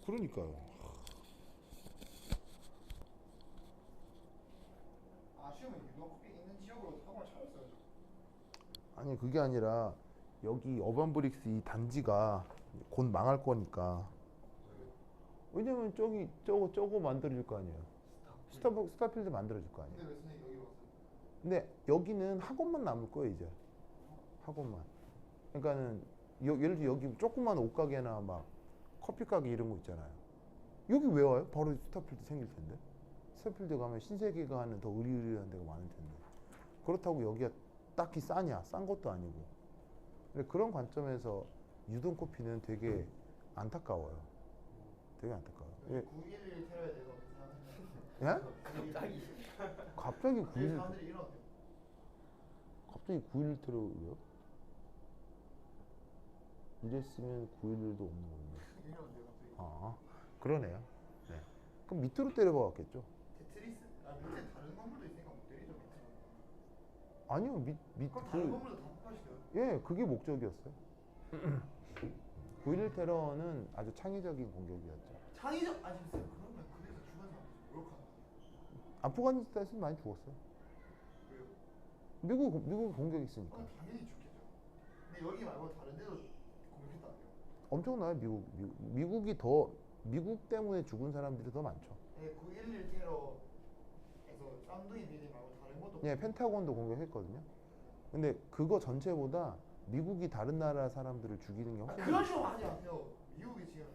그러니까요. 아쉬우면 유독 커피 있는 지역으로 학원을 찾았어야죠. 아니 그게 아니라 여기 어반브릭스 이 단지가 곧 망할 거니까. 왜냐면 저거 만들어줄 거 아니에요. 스타필드 만들어줄 거 아니에요. 근데 왜 선생님 여기로 왔어요? 근데 여기는 학원만 남을 거예요 이제. 학원만. 그러니까는 예를 들어 여기 조그만 옷가게나 막 커피 가게 이런 거 있잖아요. 여기 왜 와요? 바로 스타필드 생길 텐데. 스타필드 가면 신세계가 하는 더 의리의리한 데가 많을 텐데. 그렇다고 여기가 딱히 싸냐? 싼 것도 아니고. 근데 그런 관점에서 유동커피는 되게 안타까워요. 되게 안타까워요. 예? 9.11 테러에 대해서 어떻게 생각하세요? 예? 갑자기 갑자기 왜 9일 사람들이 이러는데요? 갑자기 9일 테러요? 이랬으면 9.11도 없는 건데. 이러는데요 갑자기. 아, 그러네요. 네. 그럼 밑으로 때려박았겠죠? 테트리스? 아 밑에 다른 건물도 있으니까 못 때리죠 밑으로. 아니요, 그럼 다른 건물도 다 폭파시켜요? 예, 그게 목적이었어요. 9.11 테러는 아주 창의적인 공격이었죠. 창의적 아니 쌤 그러면 그래서 죽은 사람들 욕하는 거예요? 아프가니스탄에서 많이 죽었어요. 왜요? 미국 공격했으니까. 그럼 당연히 죽겠죠. 근데 여기 말고 다른 데도 공격했다고요? 엄청나요, 미국 때문에 죽은 사람들이 더 많죠. 네, 9.11 테러에서 쌍둥이 빌딩 말고 다른 것도 예, 펜타곤도 공격했거든요. 근데 그거 전체보다 미국이 다른 나라 사람들을 죽이는 게 훨씬 그런 식으로 하지 마세요. 미국이 지금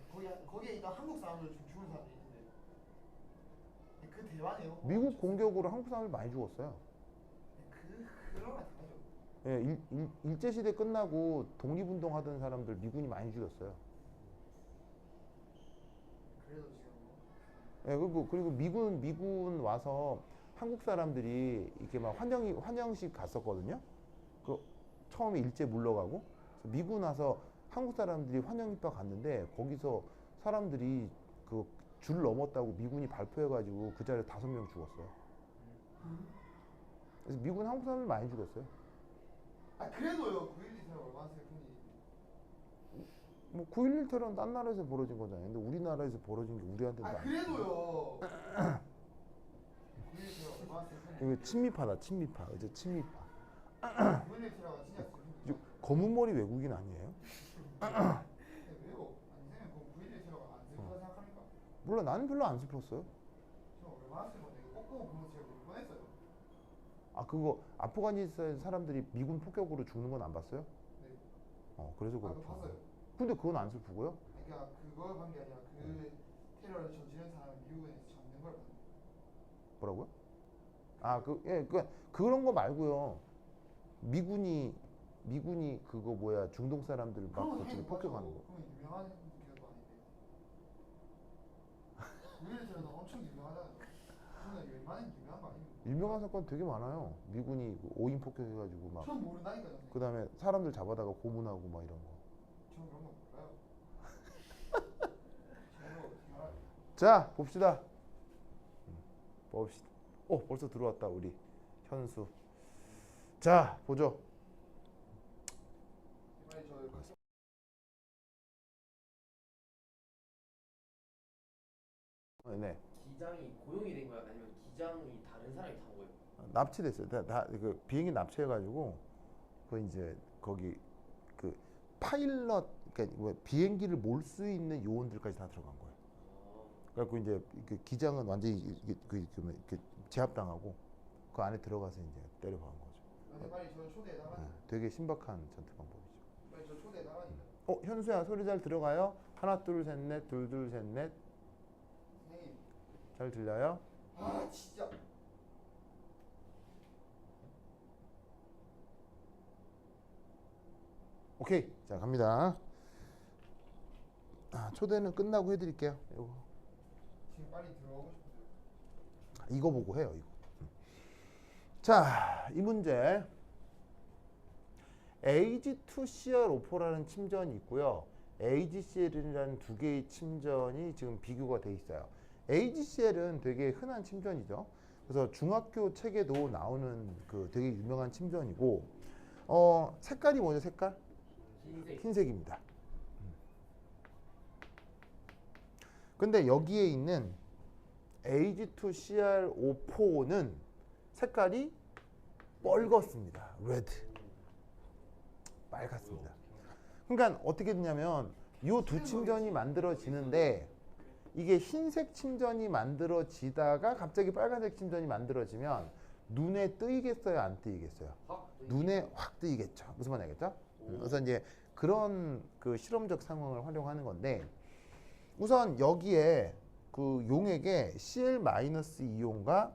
거기에 있던 한국 사람들 지금 죽은 사람들이 있는데 그 대만이에요. 미국 공격으로 한국 사람들 많이 죽었어요. 그런 거 다르죠. 예, 일제시대 끝나고 독립운동 하던 사람들 미군이 많이 죽였어요. 그래도 지금 뭐 예, 그리고 미군 와서 한국 사람들이 이렇게 막 환영식 갔었거든요. 그 처음에 일제 물러가고 그래서 미군 와서 한국 사람들이 환영 입학 갔는데 거기서 사람들이 그 줄 넘었다고 미군이 발표해가지고 그 자리에 5명 죽었어요. 그래서 미군 한국 사람들 많이 죽였어요. 아 그래도요 9.11 테러 얼마나 슬픈지. 뭐 9.11 테러는 딴 나라에서 벌어진 거잖아요. 근데 우리나라에서 벌어진 게 우리한테는 아 많이. 그래도요 9.11 테러 얼마나 슬픈지. 이거 친미파다, 친미파. 이제 친미파. 9.11 테러가 진짜 슬픈지. 검은 머리 외국인 아니에요? 왜요? 아니 선생님 그럼 9.11 테러가 안 슬프다 생각합니까? 몰라, 나는 별로 안 슬펐어요. 저 얼마나 슬픈데 이거 꼭 보고 제가 울 뻔했어요. 아, 그거 아프가니스탄 사람들이 미군 폭격으로 죽는 건 안 봤어요? 네. 그래서 그거 그렇구나. 봤어요. 근데 그건 안 슬프고요? 그러니까 그걸 본 게 아니라 그 테러를 저지른 사람을 미국에서 잡는 걸 봤는데. 뭐라고요? 그런 거 말고요. 미군이 그거 뭐야 중동 사람들 막 그건 그쪽에 핵 폭격하는 거. 그건 유명한 기사도 아닌데. 9.11 테러는 엄청 유명하잖아요. 그건 웬만한 유명한 거 아닙니까? 유명한 사건 되게 많아요. 미군이 그 5인 폭격해가지고 막 전 모른다니까요. 그 다음에 사람들 잡아다가 고문하고 막 이런 거. 전 그런 거 몰라요. 저는 어떻게 알아요? 자, 봅시다. 봅시다. 벌써 들어왔다 우리 현수. 자, 보죠. 빨리 저 네, 기장이 고용이 된 거야? 아니면 기장이 다른 사람이 탄 거예요? 납치됐어요. 그 비행기 납치해가지고 그 이제 거기 그 파일럿, 그러니까 뭐 비행기를 몰 수 있는 요원들까지 다 들어간 거예요. 그래갖고 이제 그 기장은 완전히 이렇게 제압당하고 그 안에 들어가서 이제 때려박은 거죠. 빨리 저 초대해 나가니. 되게 신박한 전투 방법이죠. 빨리 저 초대해 나가니까. 현수야 소리 잘 들어가요? 하나 둘 셋 넷 둘 둘 셋 넷 선생님. 잘 들려요? 아 진짜. 오케이, 자 갑니다. 초대는 끝나고 해드릴게요. 지금 빨리 들어가고 싶은데. 이거 보고 해요. 이거. 자, 이 문제. AG2CR54라는 침전이 있고요. AGCL이라는 두 개의 침전이 지금 비교가 돼 있어요. AGCL은 되게 흔한 침전이죠. 그래서 중학교 책에도 나오는 그 되게 유명한 침전이고, 색깔이 뭐죠? 색깔? 흰색. 흰색입니다. 근데 여기에 있는 Ag2CrO4는 색깔이 뻘겋습니다. 레드. 빨갛습니다. 그러니까 어떻게 되냐면 이 두 침전이 만들어지는데 이게 흰색 침전이 만들어지다가 갑자기 빨간색 침전이 만들어지면 눈에 뜨이겠어요? 안 뜨이겠어요? 눈에 확 뜨이겠죠. 무슨 말인지 알겠죠? 그래서 이제 그런 그 실험적 상황을 활용하는 건데 우선 여기에 그 용액에 Cl-이온과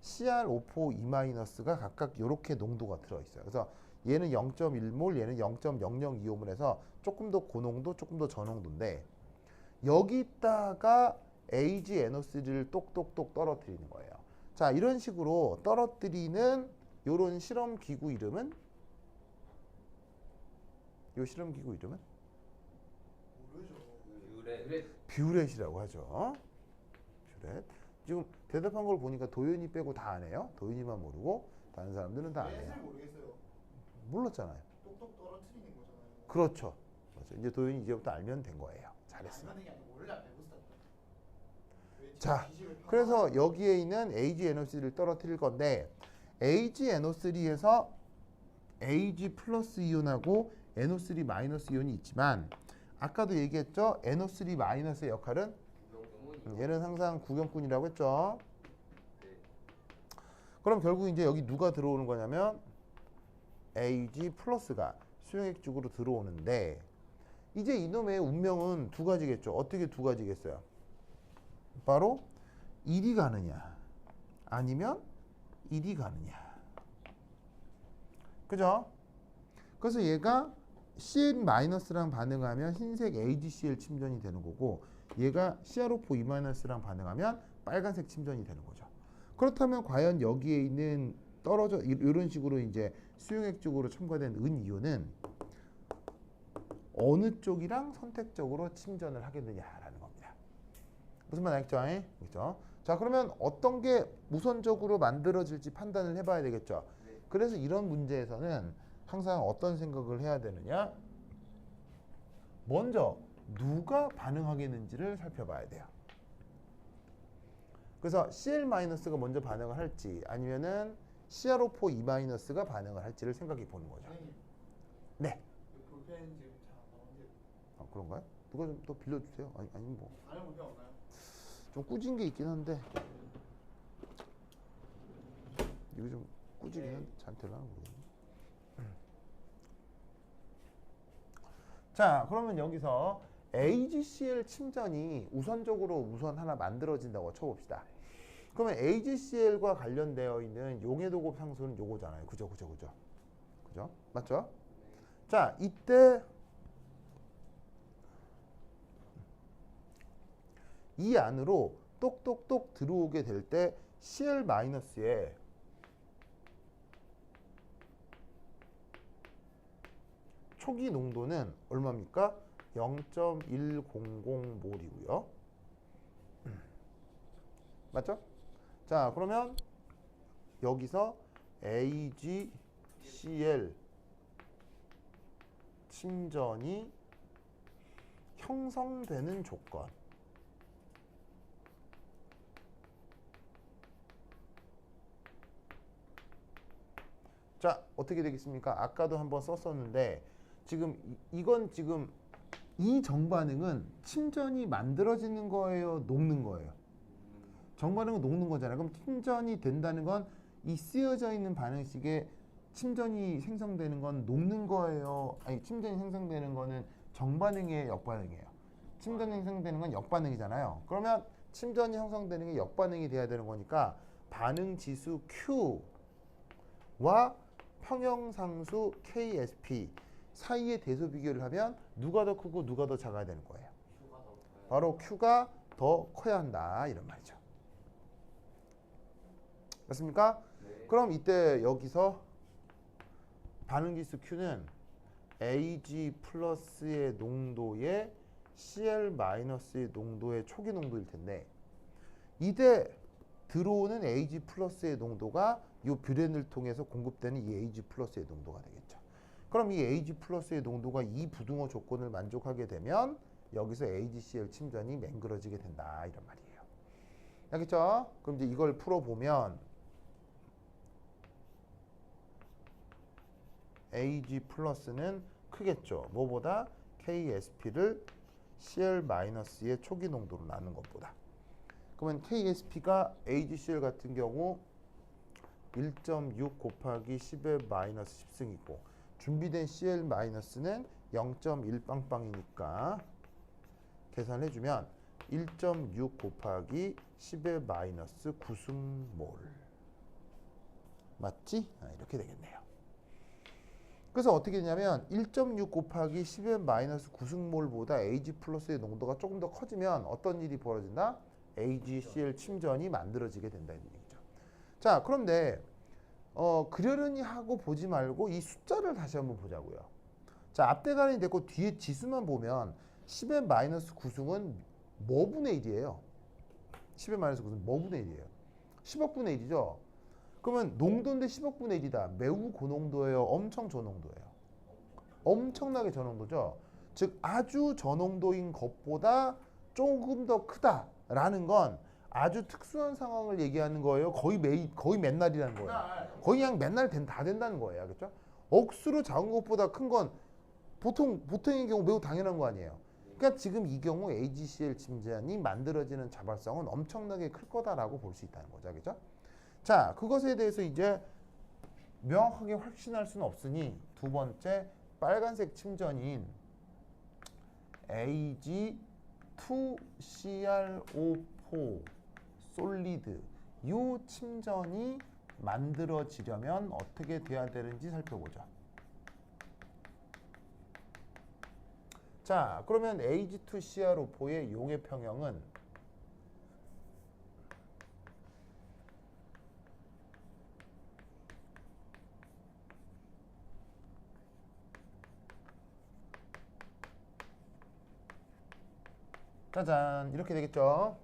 CrO4 각각 이렇게 농도가 들어있어요. 그래서 얘는 0.1몰, 얘는 0.002몰 해서 조금 더 고농도, 조금 더 저농도인데 여기다가 AgNO3를 똑똑똑 떨어뜨리는 거예요. 자, 이런 식으로 떨어뜨리는 요런 실험 기구 이름은 요 실험 기구 이름은 모르죠. 뷰렛이라고 하죠. 뷰렛. 지금 대답한 걸 보니까 도윤이 빼고 다 아네요. 도윤이만 모르고 다른 사람들은 다 아네요. 렛을 모르겠어요. 몰랐잖아요. 똑똑 떨어뜨리는 거잖아요. 그렇죠. 맞죠. 이제 도윤이 이제부터 알면 된 거예요. 잘했어. 알면 되게 아니고 원래 안 배웠어. 자, 그래서 여기에 있는 AgNO3를 떨어뜨릴 건데 AgNO3에서 Ag 플러스 이온하고 NO3 마이너스 이온이 있지만 아까도 얘기했죠. NO3 마이너스의 역할은 얘는 항상 구경꾼이라고 했죠. 그럼 결국 이제 여기 누가 들어오는 거냐면 Ag 플러스가 수용액 쪽으로 들어오는데 이제 이놈의 운명은 두 가지겠죠. 어떻게 두 가지겠어요? 바로 1이 가느냐 아니면 1이 가느냐. 그죠? 그래서 얘가 CN-랑 반응하면 흰색 AgCl 침전이 되는 거고 얘가 CrO4 반응하면 빨간색 침전이 되는 거죠. 그렇다면 과연 여기에 있는 떨어져 이런 식으로 이제 수용액 쪽으로 첨가된 은이온은 어느 쪽이랑 선택적으로 침전을 하겠느냐라는 겁니다. 무슨 말 알겠죠? 그렇죠? 자, 그러면 어떤 게 우선적으로 만들어질지 판단을 해봐야 되겠죠. 그래서 이런 문제에서는 항상 어떤 생각을 해야 되느냐? 먼저 누가 반응하겠는지를 살펴봐야 돼요. 그래서 Cl-가 먼저 반응을 할지 아니면은 CrO4 반응을 할지를 생각해 보는 거죠. 선생님, 네. 볼펜 지금 잘 안 나오는데 아, 그런가요? 누가 좀 더 빌려주세요. 아니 뭐 좀 다른 볼펜 없나요? 꾸진 게 있긴 한데 이거 좀 꾸지긴 한데 잘 되려나 모르겠네. 자, 그러면 여기서 AgCl 침전이 우선적으로 하나 만들어진다고 쳐봅시다. 그러면 AgCl과 관련되어 있는 용해도급 상수는 요거잖아요. 그죠? 맞죠? 자, 이때 이 안으로 똑똑똑 들어오게 될 때 Cl-에 초기 농도는 얼마입니까? 0.100몰이고요. 맞죠? 자, 그러면 여기서 AgCl 침전이 형성되는 조건. 자, 어떻게 되겠습니까? 아까도 한번 썼었는데 지금 이건 지금 이 정반응은 침전이 만들어지는 거예요, 녹는 거예요? 정반응은 녹는 거잖아요. 그럼 침전이 된다는 건 이 쓰여져 있는 반응식에 침전이 생성되는 건 녹는 거예요? 아니, 침전이 생성되는 거는 정반응이에요, 역반응이에요? 침전이 생성되는 건 역반응이잖아요. 그러면 침전이 형성되는 게 역반응이 돼야 되는 거니까 반응 지수 Q와 평형상수 KSP 사이의 대소 비교를 하면 누가 더 크고 누가 더 작아야 되는 거예요? 바로 Q가 더 커야 한다, 이런 말이죠. 맞습니까? 네. 그럼 이때 여기서 반응지수 Q는 Ag 플러스의 농도에 Cl-의 농도의 초기 농도일 텐데 이때 들어오는 Ag 플러스의 농도가 이 뷰렌을 통해서 공급되는 이 Ag 플러스의 농도가 되겠죠. 그럼 이 Ag 플러스의 농도가 이 부등호 조건을 만족하게 되면 여기서 AgCl 침전이 맹그러지게 된다 이런 말이에요. 알겠죠? 그럼 이제 이걸 풀어보면 Ag 플러스는 크겠죠. 뭐보다? KSP를 Cl-의 초기 농도로 나눈 것보다. 그러면 KSP가 AgCl 같은 경우 1.6 곱하기 10의 마이너스 10승이고 준비된 Cl-는 0.1 빵빵이니까 계산해주면 1.6 곱하기 10의 마이너스 9승몰 맞지? 이렇게 되겠네요. 그래서 어떻게 되냐면 1.6 곱하기 10의 마이너스 9승몰보다 Ag 플러스의 농도가 조금 더 커지면 어떤 일이 벌어진다? AgCl 침전이 만들어지게 된다 이 얘기죠. 자, 그런데 그러려니 하고 보지 말고 이 숫자를 다시 한번 보자고요. 자, 앞대가리 됐고 뒤에 지수만 보면 10의 마이너스 9승은 뭐 분의 1이에요? 10의 마이너스 9승은 뭐 분의 1이에요? 10억 분의 1이죠. 그러면 농도인데 10억 분의 1이다. 매우 고농도예요? 엄청 저농도예요? 엄청나게 저농도죠. 즉 아주 저농도인 것보다 조금 더 크다라는 건 아주 특수한 상황을 얘기하는 거예요. 거의 맨날이라는 거예요. 거의 그냥 맨날 다 된다는 거예요. 알겠죠? 억수로 작은 것보다 큰 건 보통의 경우 매우 당연한 거 아니에요. 그러니까 지금 이 경우 AgCl 침전이 만들어지는 자발성은 엄청나게 클 거다라고 볼 수 있다는 거죠. 알겠죠? 자, 그것에 대해서 이제 명확하게 확신할 수는 없으니 두 번째 빨간색 침전인 Ag2CrO4 솔리드 이 침전이 만들어지려면 어떻게 돼야 되는지 살펴보죠. 자, 그러면 Ag2CrO4의 용해 평형은 짜잔 이렇게 되겠죠.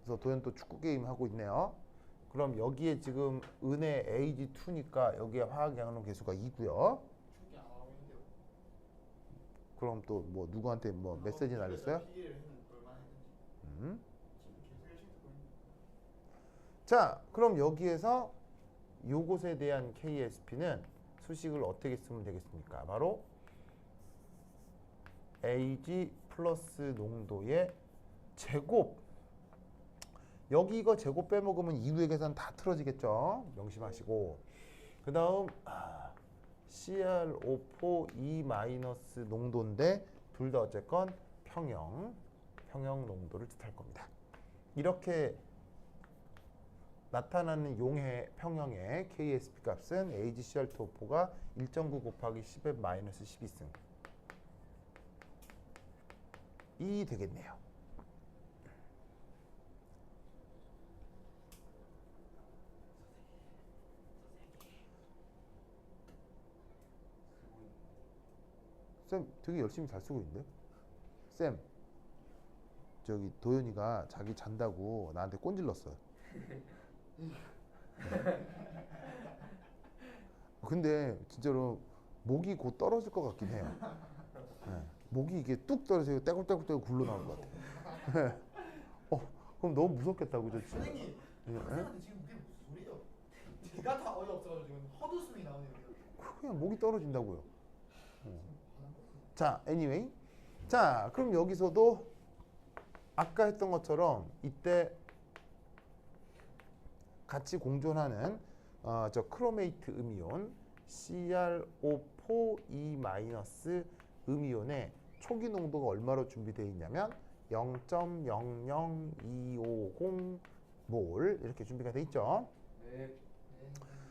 그래서 도현 또 축구 게임 하고 있네요. 그럼 여기에 지금 은의 Ag2니까 여기에 화학 양론 계수가 2고요. 축기 안 하고 있는데요. 그럼 또 뭐 누구한테 뭐 메시지 날렸어요? 피기를 했는데 얼마나 했는지. 음. 지금 계속 열심히 듣고 있는데. 자, 그럼 여기에서 요것에 대한 KSP는 수식을 어떻게 쓰면 되겠습니까? 바로 Ag 플러스 농도의 제곱. 여기 이거 제곱 빼먹으면 이후의 계산 다 틀어지겠죠. 명심하시고. 그 다음 CrO4 E- 농도인데 둘 다 어쨌건 평형 농도를 뜻할 겁니다. 이렇게 나타나는 용해 평형의 KSP 값은 AgCl2O4가 1.9 곱하기 10의 마이너스 12승 이 되겠네요. 쌤 되게 열심히 잘 쓰고 있는데? 쌤 저기 도현이가 자기 잔다고 나한테 꼰질렀어요. 근데 진짜로 목이 곧 떨어질 것 같긴 해요. 네. 목이 이게 뚝 떨어지고 떼굴떼굴 굴러 나올 것 같아요. 그럼 너무 무섭겠다 그죠? 진짜? 선생님, 예? 학생한테 지금 그게 무슨 소리예요? 제가 다 어이없어가지고 지금 헛웃음이 나오네요. 그냥 목이 떨어진다고요. 자, anyway. 자, 그럼 여기서도 아까 했던 것처럼 이때 같이 공존하는 저 크로메이트 음이온 CrO4E- 음이온의 초기 농도가 얼마로 준비되어 있냐면 0.00250 몰 이렇게 준비가 돼 있죠. 네.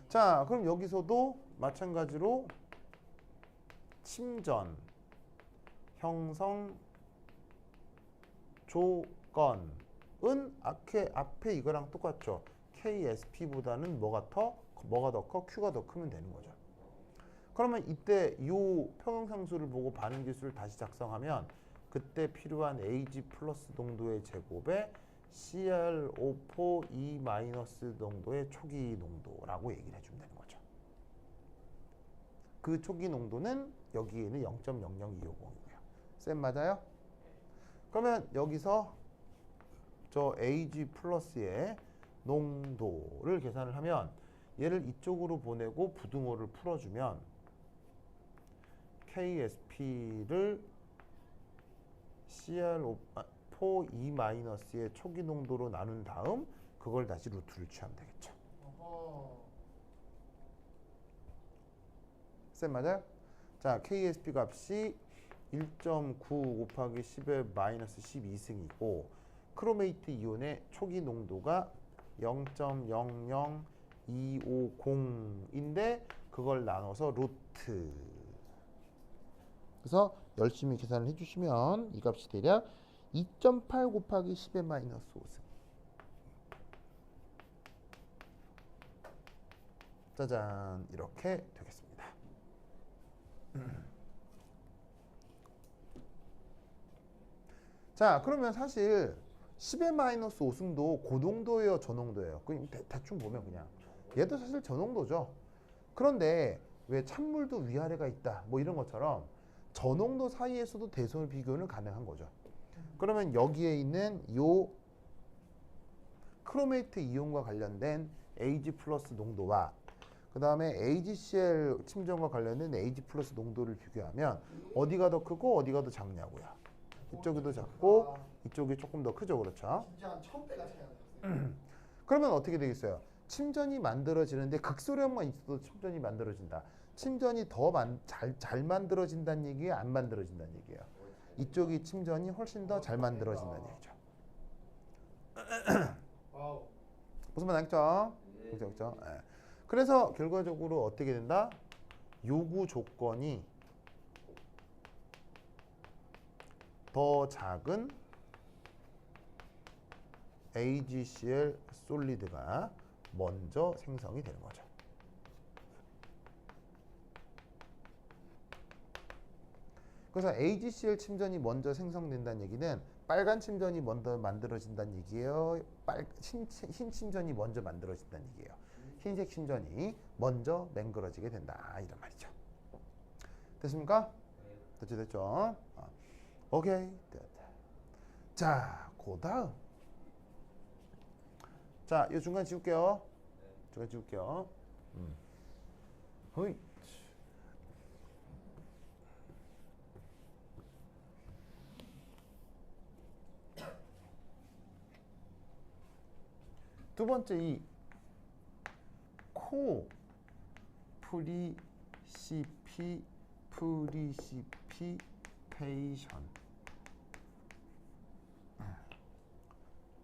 자, 그럼 여기서도 마찬가지로 침전 형성 조건은 앞에 이거랑 똑같죠. KSP보다는 뭐가 더 커? Q가 더 크면 되는 거죠. 그러면 이때 이 평형상수를 보고 반응 지수를 다시 작성하면 그때 필요한 Ag 플러스 농도의 제곱에 CrO4E- 농도의 초기 농도라고 얘기를 해주면 되는 거죠. 그 초기 농도는 여기에는 0.00250이고요. 쌤 맞아요? 그러면 여기서 저 Ag 플러스의 농도를 계산을 하면 얘를 이쪽으로 보내고 부등호를 풀어주면 KSP를 CR4E-의 초기 농도로 나눈 다음 그걸 다시 루트를 취하면 되겠죠. 어허. 쌤 맞아요? 자, KSP 값이 1.9 곱하기 10의 마이너스 12승이고 크로메이트 이온의 초기 농도가 0.00250인데 그걸 나눠서 루트. 그래서 열심히 계산을 해주시면 이 값이 대략 2.8 곱하기 10의 마이너스 5승. 짜잔, 이렇게 되겠습니다. 자, 그러면 사실 10의 마이너스 5승도 고농도예요, 저농도예요? 그냥 대충 보면 그냥 얘도 사실 저농도죠. 그런데 왜 찬물도 위아래가 있다 뭐 이런 것처럼 저농도 사이에서도 대솔 비교는 가능한 거죠. 그러면 여기에 있는 요 크로메이트 이온과 관련된 Ag 플러스 농도와 그 다음에 AgCl 침전과 관련된 Ag 플러스 농도를 비교하면 어디가 더 크고 어디가 더 작냐고요. 이쪽이 더 작고 이쪽이 조금 더 크죠. 그렇죠? 진짜 한 1000배가 차이 나요. 그러면 어떻게 되겠어요? 침전이 만들어지는데 극소량만 있어도 침전이 만들어진다. 침전이 더 잘 만들어진다는 얘기예요? 안 만들어진다는 얘기예요? 이쪽이 침전이 훨씬 더 잘 만들어진다는 얘기죠. 와우. 무슨 말 알겠죠? 그렇죠? 예. 그래서 결과적으로 어떻게 된다? 요구 조건이 더 작은 AgCl 솔리드가 먼저 생성이 되는 거죠. 그래서 AgCl 침전이 먼저 생성된다는 얘기는 빨간 침전이 먼저 만들어진다는 얘기예요. 흰 침전이 먼저 만들어진다는 얘기예요. 흰색 침전이 먼저 맹글어지게 된다 이런 말이죠. 됐습니까? 됐죠? 오케이. 됐다. 자, 그 다음. 자, 이 중간 지울게요. 중간 지울게요. 허이. 두 번째 이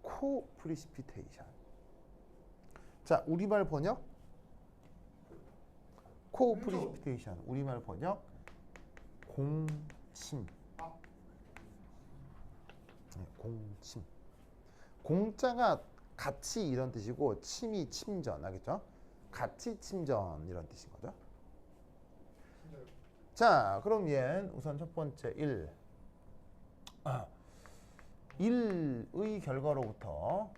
코프리시피테이션. 자, 우리말 번역 코프리시피테이션. 우리말 번역 공침. 네, 공침. 공자가 같이 이런 뜻이고 침이 침전. 알겠죠? 같이 침전 이런 뜻인 거죠. 자, 그럼 얘는 우선 첫 번째 1의 결과로부터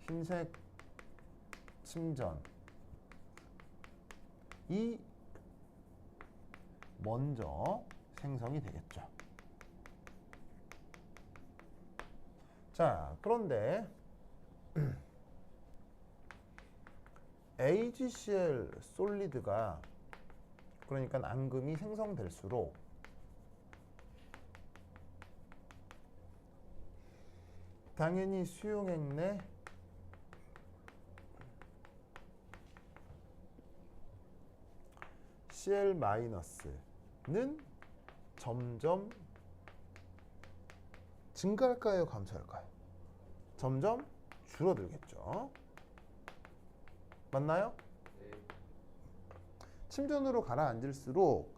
흰색 침전이 먼저 생성이 되겠죠. 자, 그런데 AgCl 솔리드가 그러니까 앙금이 생성될수록 당연히 수용액 내 Cl-는 점점 증가할까요? 감소할까요? 점점 줄어들겠죠. 맞나요? 침전으로 가라앉을수록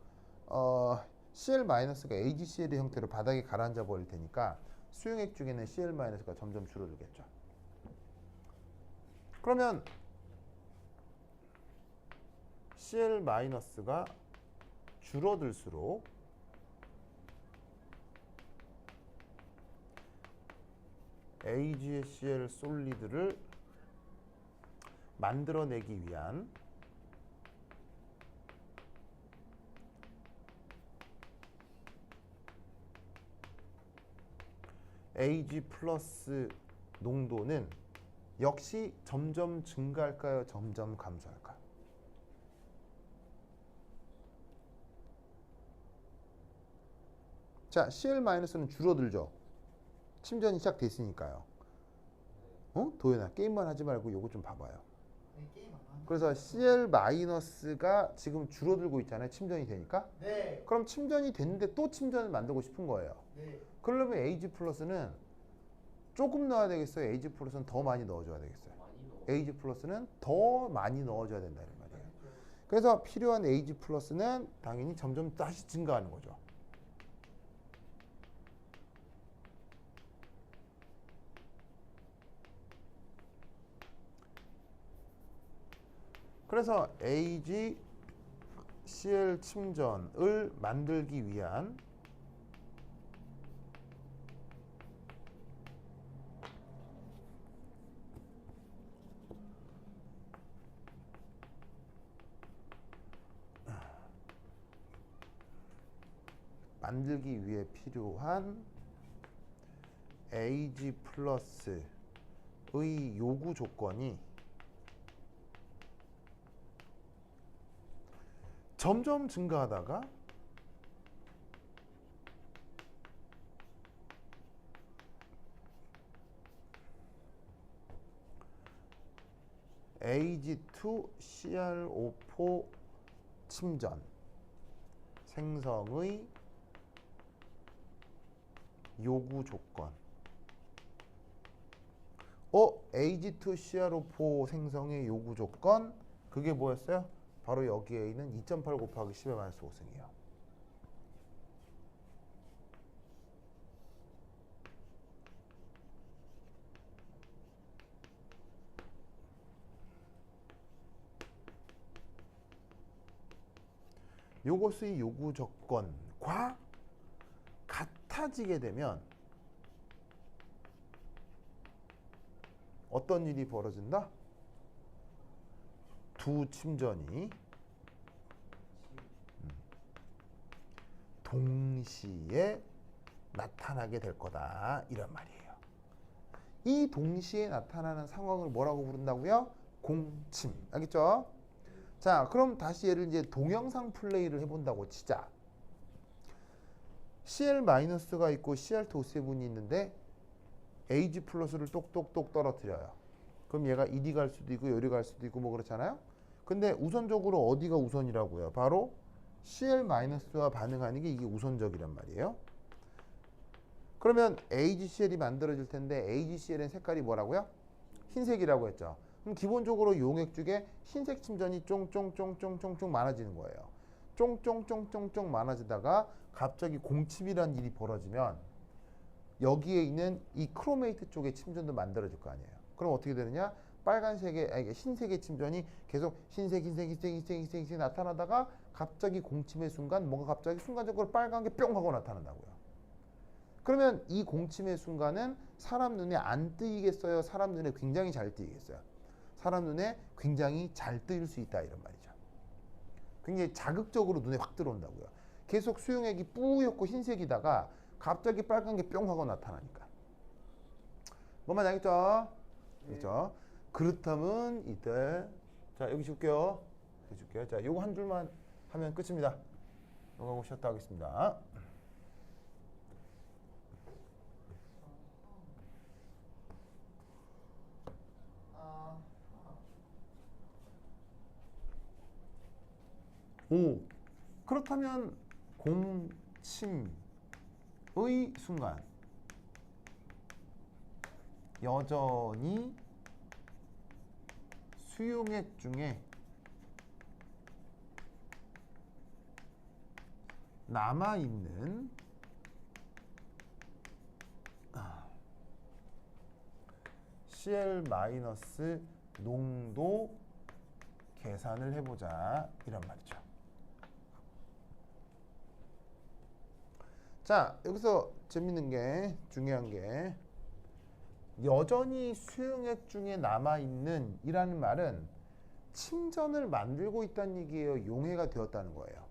Cl-가 AgCl의 형태로 바닥에 가라앉아 버릴 테니까 수용액 중에는 Cl-가 점점 줄어들겠죠. 그러면 Cl-가 줄어들수록 AgCl 솔리드를 만들어내기 위한 AG 플러스 농도는 역시 점점 증가할까요? 점점 감소할까요? 자, CL-는 줄어들죠. 침전이 시작됐으니까요. 도현아, 게임만 하지 말고 요거 좀 봐봐요. 네, 게임 안 하는. 그래서 CL-가 지금 줄어들고 있잖아요. 침전이 되니까. 네. 그럼 침전이 됐는데 또 침전을 만들고 싶은 거예요. 네. 그러려면 AG 플러스는 조금 넣어야 되겠어요? AG 플러스는 더 많이 넣어줘야 되겠어요? 많이 넣어. AG 플러스는 더 많이 넣어줘야 된다는 말이에요. 그래서 필요한 AG 플러스는 당연히 점점 다시 증가하는 거죠. 그래서 AG CL 침전을 만들기 위한 필요한 AG 플러스의 요구 조건이 점점 증가하다가 AG2CR4 침전 생성의 요구 조건. AG2CR4 생성의 요구 조건, 그게 뭐였어요? 바로 여기에 있는 2.8 곱하기 10의 마이너스 5승이에요. 요것의 요구 조건과 같아지게 되면 어떤 일이 벌어진다? 두 침전이 동시에 나타나게 될 거다, 이런 말이에요. 이 동시에 나타나는 상황을 뭐라고 부른다고요? 공침. 알겠죠? 자, 그럼 다시 얘를 이제 동영상 플레이를 해본다고 치자. CL-가 있고 CR2-7이 있는데 AG 플러스를 똑똑똑 떨어뜨려요. 그럼 얘가 이리 갈 수도 있고 요리 갈 수도 있고 뭐 그렇잖아요. 근데 우선적으로 어디가 우선이라고요? 바로 CL-와 반응하는 게 이게 우선적이란 말이에요. 그러면 AgCl이 만들어질 텐데 AgCl의 색깔이 뭐라고요? 흰색이라고 했죠. 그럼 기본적으로 용액 중에 흰색 침전이 쫑쫑쫑쫑쫑쫑 많아지는 거예요. 쫑쫑쫑쫑쫑 많아지다가 갑자기 공침이라는 일이 벌어지면 여기에 있는 이 크로메이트 쪽에 침전도 만들어질 거 아니에요. 그럼 어떻게 되느냐? 흰색의 침전이 계속 흰색 나타나다가 갑자기 공침의 순간 뭔가 갑자기 순간적으로 빨간 게 뿅 하고 나타난다고요. 그러면 이 공침의 순간은 사람 눈에 안 뜨이겠어요? 사람 눈에 굉장히 잘 뜨이겠어요? 사람 눈에 굉장히 잘 뜨일 수 있다, 이런 말이죠. 굉장히 자극적으로 눈에 확 들어온다고요. 계속 수용액이 뿌옇고 흰색이다가 갑자기 빨간 게 뿅 하고 나타나니까. 뭔 말인지 알겠죠? 그렇죠? 그렇다면 이때 자, 여기 줄게요. 자, 요거 한 줄만 하면 끝입니다. 요거 하고 쉬었다 하겠습니다. 오, 그렇다면 공침의 순간 여전히 수용액 중에 남아있는 CL- 농도 계산을 해보자, 이런 말이죠. 자, 여기서 재밌는 게, 중요한 게 여전히 수용액 중에 남아있는 이라는 말은 침전을 만들고 있다는 얘기예요? 용해가 되었다는 거예요?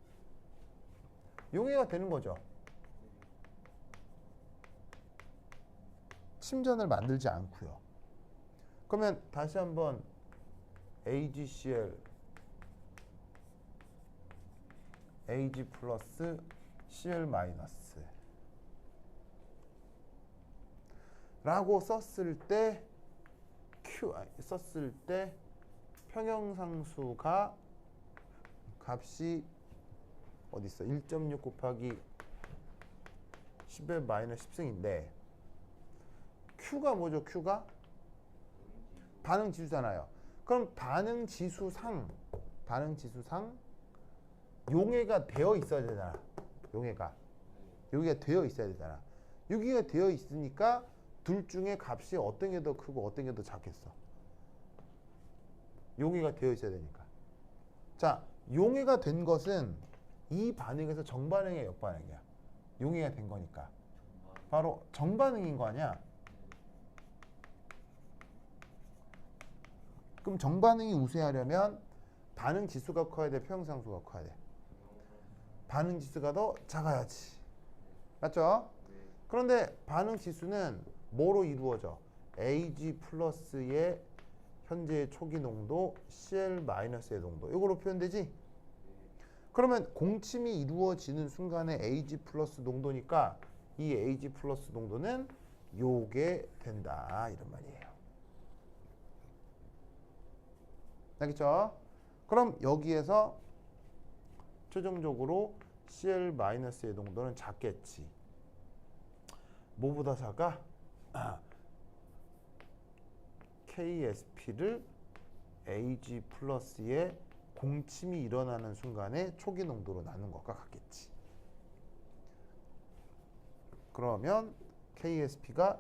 용해가 되는 거죠. 침전을 만들지 않고요. 그러면 다시 한번 AgCl Ag 플러스 Cl 마이너스 라고 썼을 때 평형상수가 값이 어디 있어? 1.6 곱하기 10의 마이너스 10승인데 Q가 뭐죠? Q가 반응 지수잖아요. 그럼 반응 지수상 용해가 되어 있어야 되잖아. 여기가 되어 있어야 되잖아. 여기가 되어 있으니까 둘 중에 값이 어떤 게 더 크고 어떤 게 더 작겠어? 용해가 되어 있어야 되니까. 자, 용해가 된 것은 이 반응에서 정반응이야, 역반응이야? 용해가 된 거니까. 바로 정반응인 거 아니야? 그럼 정반응이 우세하려면 반응 지수가 커야 돼, 평형상수가 커야 돼? 반응 지수가 더 작아야지. 맞죠? 그런데 반응 지수는 뭐로 이루어져? Ag 플러스의 현재의 초기 농도, Cl-의 농도. 이걸로 표현되지? 그러면 공침이 이루어지는 순간에 Ag 플러스 농도니까 이 Ag 플러스 농도는 요게 된다. 이런 말이에요. 알겠죠? 그럼 여기에서 최종적으로 Cl-의 농도는 작겠지. 뭐보다 작아? KSP를 Ag 플러스의 공침이 일어나는 순간에 초기 농도로 나눈 것과 같겠지. 그러면 KSP가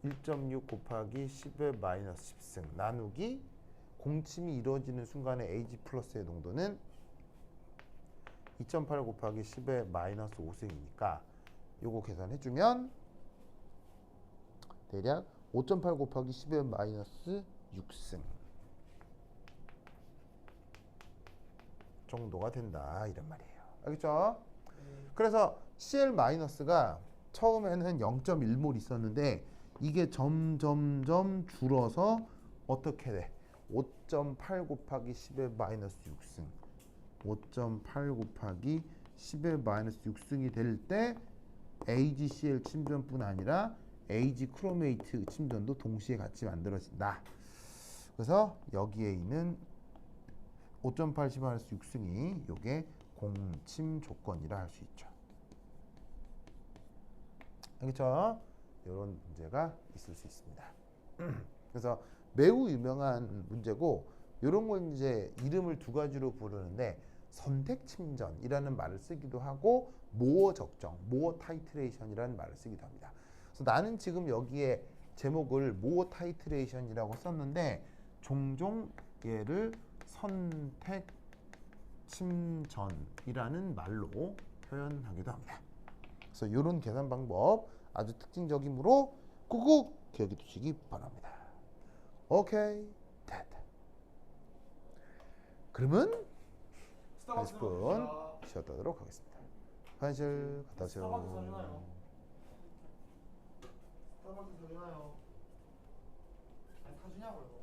1.6 곱하기 10의 마이너스 10승 나누기 공침이 이루어지는 순간에 Ag 플러스의 농도는 2.8 곱하기 10의 마이너스 5승이니까 요거 계산해주면 대략 5.8 곱하기 10의 마이너스 6승 정도가 된다. 이런 말이에요. 알겠죠? 그래서 Cl-가 처음에는 0.1몰 있었는데 이게 점점점 줄어서 어떻게 돼? 5.8 곱하기 10의 마이너스 6승 5.8 곱하기 10의 마이너스 6승이 될 때 AgCl 침전뿐 아니라 Ag 크로메이트 침전도 동시에 같이 만들어진다. 그래서 여기에 있는 5.8 10 마이너스 6승이 요게 공침 조건이라 할 수 있죠. 알겠죠? 이런 문제가 있을 수 있습니다. 그래서 매우 유명한 문제고 이런 걸 이제 이름을 두 가지로 부르는데 선택 침전이라는 말을 쓰기도 하고 모어 적정, 모어 타이트레이션이라는 말을 쓰기도 합니다. 그래서 나는 지금 여기에 제목을 모어 타이트레이션이라고 썼는데 종종 얘를 선택 침전이라는 말로 표현하기도 합니다. 그래서 이런 계산 방법 아주 특징적이므로 꾹꾹 기억해 두시기 바랍니다. 오케이, 됐다. 그러면 40분 쉬었다도록 하겠습니다. 화장실 갔다 오세요. 스타벅스 사주나요? 스타벅스 사주나요? 아니 사주냐고요.